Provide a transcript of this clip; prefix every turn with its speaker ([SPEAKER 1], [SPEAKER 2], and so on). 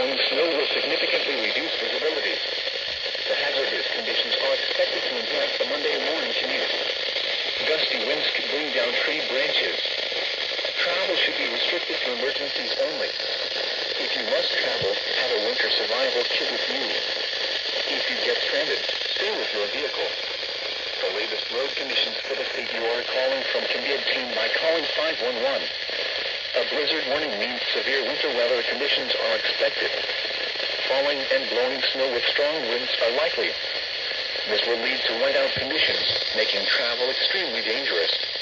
[SPEAKER 1] blowing snow will significantly reduce visibility. The hazardous conditions are expected to impact the Monday morning commute. Gusty winds could bring down tree branches. Travel should be restricted to emergencies only. If you must travel, have a winter survival kit with you. If you get stranded, stay with your vehicle. The latest road conditions for the state you are calling from can be obtained by calling 511. A blizzard warning means severe winter weather conditions are expected. Falling and blowing snow with strong winds are likely. This will lead to whiteout conditions, making travel extremely dangerous.